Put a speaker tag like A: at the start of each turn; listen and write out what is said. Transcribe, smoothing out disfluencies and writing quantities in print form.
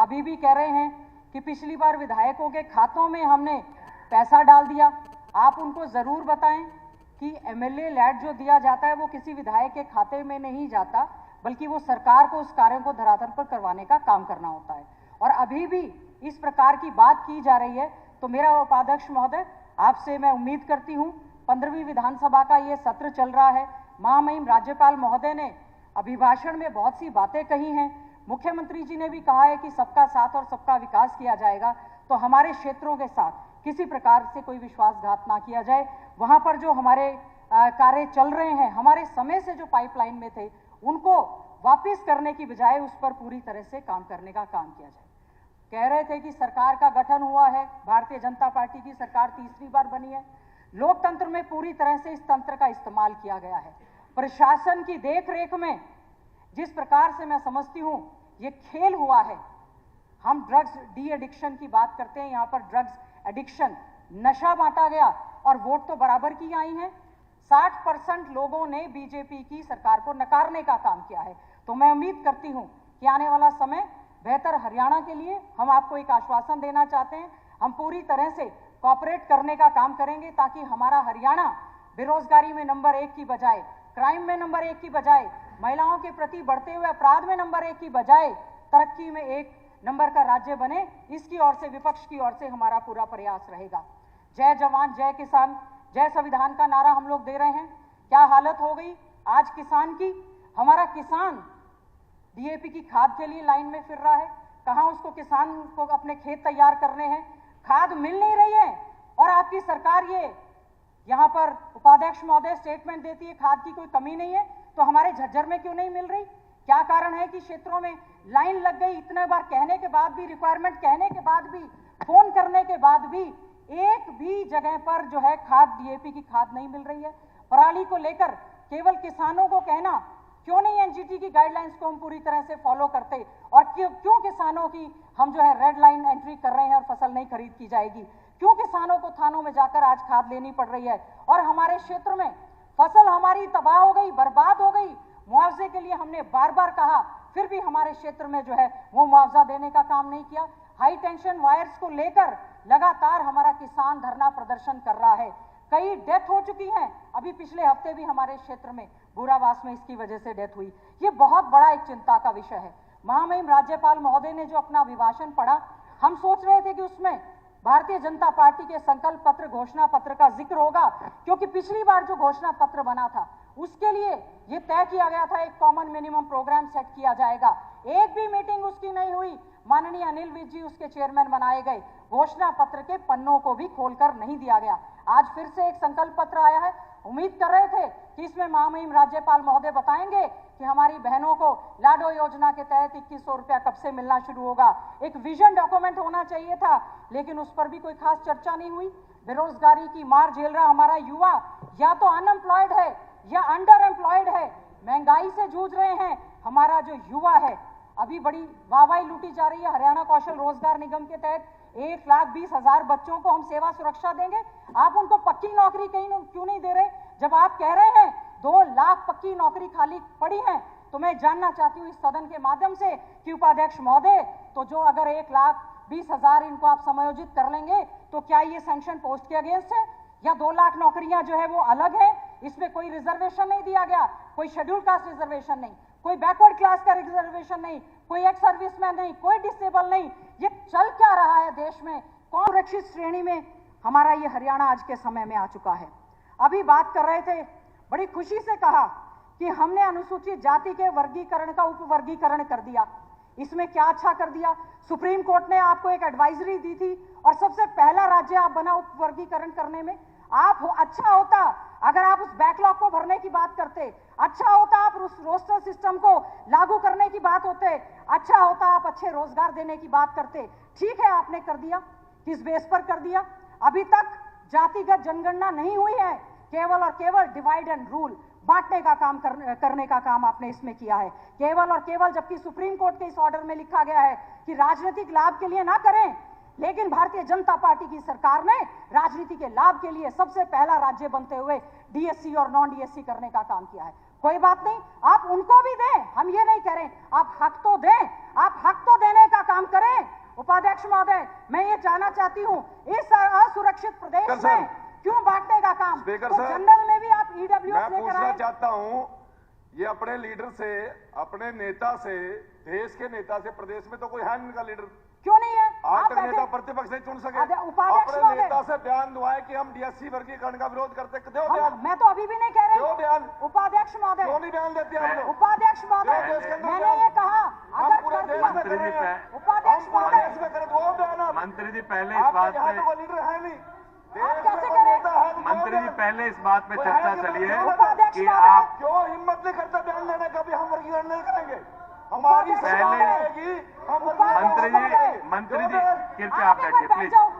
A: अभी भी कह रहे हैं कि पिछली बार विधायकों के खातों में हमने पैसा डाल दिया। आप उनको जरूर बताएं कि एमएलए लैड जो दिया जाता है वो किसी विधायक के खाते में नहीं जाता, बल्कि वो सरकार को उस कार्यों को धरातल पर करवाने का काम करना होता है। और अभी भी इस प्रकार की बात की जा रही है, तो मेरा उपाध्यक्ष महोदय आपसे मैं उम्मीद करती हूं, 15वीं विधानसभा का ये सत्र चल रहा है। महामहिम राज्यपाल महोदय ने अभिभाषण में बहुत सी बातें कही हैं। मुख्यमंत्री जी ने भी कहा है कि सबका साथ और सबका विकास किया जाएगा, तो हमारे क्षेत्रों के साथ किसी प्रकार से कोई विश्वासघात ना किया जाए। वहां पर जो हमारे कार्य चल रहे हैं, हमारे समय से जो पाइपलाइन में थे, उनको वापस करने की बजाय उस पर पूरी तरह से काम करने का काम किया जाए। कह रहे थे कि सरकार का गठन हुआ है, भारतीय जनता पार्टी की सरकार तीसरी बार बनी है। लोकतंत्र में पूरी तरह से इस तंत्र का इस्तेमाल किया गया है। प्रशासन की देखरेख में जिस प्रकार से मैं समझती हूं ये खेल हुआ है। हम ड्रग्स डी एडिक्शन की बात करते हैं, यहां पर ड्रग्स एडिक्शन, नशा बांटा गया और वोट तो बराबर की आई हैं। 60% लोगों ने बीजेपी की सरकार को नकारने का काम किया है। तो मैं उम्मीद करती हूं कि आने वाला समय बेहतर हरियाणा के लिए हम आपको एक आश्वासन देना चाहते हैं। हम पूरी तरह से कोऑपरेट करने का काम करेंगे ताकि हमारा हरियाणा बेरोजगारी में नंबर 1 की बजाय, क्राइम में नंबर 1 की बजाय, महिलाओं के प्रति बढ़ते हुए अपराध में नंबर 1 की बजाय तरक्की में 1 नंबर का राज्य बने। इसकी ओर से, विपक्ष की ओर से हमारा पूरा प्रयास रहेगा। जय जवान जय किसान जय संविधान का नारा हम लोग दे रहे हैं। क्या हालत हो गई आज किसान की। हमारा किसान डीएपी की खाद के लिए लाइन में फिर रहा है। कहां उसको, किसान को अपने खेत तैयार करने हैं, खाद मिल नहीं रही है। और आपकी सरकार ये यहां पर उपाध्यक्ष महोदय स्टेटमेंट देती है खाद की कोई कमी नहीं है, तो हमारे झज्जर में क्यों नहीं मिल रही। क्या कारण है कि क्षेत्रों में लाइन लग गई। इतने बार कहने के बाद भी, रिक्वायरमेंट कहने के बाद भी, फोन करने के बाद भी एक भी जगह पर जो है खाद, डीएपी की खाद नहीं मिल रही है। पराली को लेकर केवल किसानों को कहना, क्यों नहीं एनजीटी की गाइडलाइंस को हम पूरी तरह से फॉलो करते, और क्यों किसानों की हम जो है रेड लाइन एंट्री कर रहे हैं और फसल नहीं खरीद की जाएगी। क्यों किसानों को थानों में जाकर आज खाद लेनी पड़ रही है। और हमारे क्षेत्र में फसल हमारी तबाह हो गई, बर्बाद हो गई। मुआवजे के लिए हमने बार बार कहा, फिर भी हमारे क्षेत्र में जो है वो मुआवजा देने का काम नहीं किया। हाई टेंशन वायर्स को लेकर लगातार हमारा किसान धरना प्रदर्शन कर रहा है। कई डेथ हो चुकी हैं। अभी पिछले हफ्ते भी हमारे क्षेत्र में बुरावास में इसकी वजह से डेथ हुई। ये बहुत बड़ा एक चिंता का विषय है। महामहिम राज्यपाल महोदय ने जो अपना अभिभाषण पढ़ा, हम सोच रहे थे कि उसमें भारतीय जनता पार्टी के संकल्प पत्र, घोषणा पत्र का जिक्र होगा, क्योंकि पिछली बार जो घोषणा पत्र बना था उसके लिए ये तय किया गया था एक कॉमन मिनिमम प्रोग्राम सेट किया जाएगा। एक भी मीटिंग उसकी नहीं हुई। माननीय अनिल विज जी उसके चेयरमैन बनाए गए। घोषणा पत्र के पन्नों को भी खोलकर नहीं दिया गया। आज फिर से एक संकल्प पत्र आया है। उम्मीद कर रहे थे कि इसमें महामहिम राज्यपाल महोदय बताएंगे कि हमारी बहनों को लाडो योजना के तहत 2100 रुपया कब से मिलना शुरू होगा। एक विजन डॉक्यूमेंट होना चाहिए था, लेकिन उस पर भी कोई खास चर्चा नहीं हुई। बेरोजगारी की मार झेल रहा हमारा युवा या तो अनएम्प्लॉयड है या अंडर एम्प्लॉयड है। महंगाई से जूझ रहे हैं। हमारा जो युवा है, अभी बड़ी वाहवाही लूटी जा रही है। हरियाणा कौशल रोजगार निगम के तहत 1,20,000 बच्चों को हम सेवा सुरक्षा देंगे। आप उनको पक्की नौकरी क्यों नहीं दे रहे। जब आप कह रहे हैं 2 लाख पक्की नौकरी खाली पड़ी है, तो मैं जानना चाहती हूं इस सदन के माध्यम से कि उपाध्यक्ष महोदय, तो जो अगर 1,20,000 इनको आप समायोजित कर लेंगे, तो क्या ये सैंक्शन पोस्ट के अगेंस्ट है, या 2 लाख नौकरियां जो है वो अलग है। इसमें कोई रिजर्वेशन नहीं दिया गया, कोई शेड्यूल कास्ट रिजर्वेशन नहीं, कोई बैकवर्ड क्लास का रिजर्वेशन नहीं, कोई एक्स सर्विसमैन नहीं, कोई डिसेबल नहीं। ये चल क्या रहा है देश में। कौन सुरक्षित श्रेणी में हमारा ये हरियाणा आज के समय में आ चुका है। अभी बात कर रहे थे, बड़ी खुशी से कहा कि हमने अनुसूचित जाति के वर्गीकरण का उपवर्गीकरण कर दिया। इसमें क्या अच्छा कर दिया। सुप्रीम कोर्ट ने आपको एक एडवाइजरी दी थी और सबसे पहला राज्य आप बना उपवर्गीकरण करने में। अच्छा होता अगर आप उस बैकलॉग को भरने की बात करते। अच्छा होता आप उस रोस्टर सिस्टम को लागू करने की बात होते। अच्छा होता आप अच्छे रोजगार देने की बात करते। ठीक है, आपने कर दिया। किस बेस पर कर दिया। अभी तक जातिगत जनगणना नहीं हुई है। केवल और केवल डिवाइड एंड रूल, बांटने का काम करने का काम आपने इसमें किया है। केवल और केवल, जबकि सुप्रीम कोर्ट के इस ऑर्डर में लिखा गया है कि राजनीतिक लाभ के लिए ना करें, लेकिन भारतीय जनता पार्टी की सरकार ने राजनीति के लाभ के लिए सबसे पहला राज्य बनते हुए डीएससी और नॉन डीएससी करने का काम किया है। कोई बात नहीं, आप उनको भी दें, हम ये नहीं कह रहे। आप हक तो दें, आप हक तो देने का काम करें। उपाध्यक्ष महोदय, मैं ये जानना चाहती हूँ, इस असुरक्षित प्रदेश में क्यों बांटने का काम? तो जनरल में भी आप ईडब्ल्यूएस
B: मैं
A: लेकर
B: पूछना
A: आए।
B: चाहता हूँ, ये अपने लीडर से, अपने नेता से, देश के नेता से, प्रदेश में तो कोई है इनका लीडर,
A: क्यों नहीं है?
B: आज तक
A: बैठे-
B: नेता प्रतिपक्ष नहीं चुन सके।
A: उपाध्यक्ष
B: अपने
A: महोदय,
B: नेता से बयान दुआए कि हम डीएससी वर्गीकरण का विरोध करते, दो बयान।
A: मैं तो अभी भी नहीं कह
B: दो
A: रही।
B: बयान।
A: उपाध्यक्ष महोदय,
B: क्यों नहीं बयान देते आप लोग?
A: उपाध्यक्ष महोदय,
B: जो देश के अंदर
A: मैंने
B: बयान-
A: ये कहा
B: हम
A: अगर
B: पूरे
A: कर
B: देश
A: दिया,
B: में कर रहे हैं।
A: उपाध्यक्ष
B: हम पूरे
A: महोदय,
B: देश में करें, दो बयान आप।
C: मंत्री जी पहले इस
B: आपके
C: बात
B: यहाँ
C: पे
B: तो कोई लीडर है नहीं।
A: आप
B: देश
A: कैसे
B: में
A: करें?
B: नेता है तो दो
C: मंत्री जी
B: बयान।
C: पहले इस बात पे
B: कोई
C: चर्चा
B: है कि
C: चली है
A: उपाध्यक्ष
C: कि
A: महोदय,
C: आप
B: क्यों हिम्मत नहीं करते बयान देने का भी हम वर्गीकरण नहीं करेंगे? हमारी
A: उपाध्यक्ष
B: सरकार
C: महोदय,
B: आएगी, हम
A: उपाध्यक्ष
C: मंत्री
B: वर्गीकरण
C: जी
B: करेंगे।
C: मंत्री
B: दो
C: जी
B: बयान।
C: कृपया आप
A: एक बार
C: बैठिए
A: बैठ
C: प्लीज।
A: जाओ।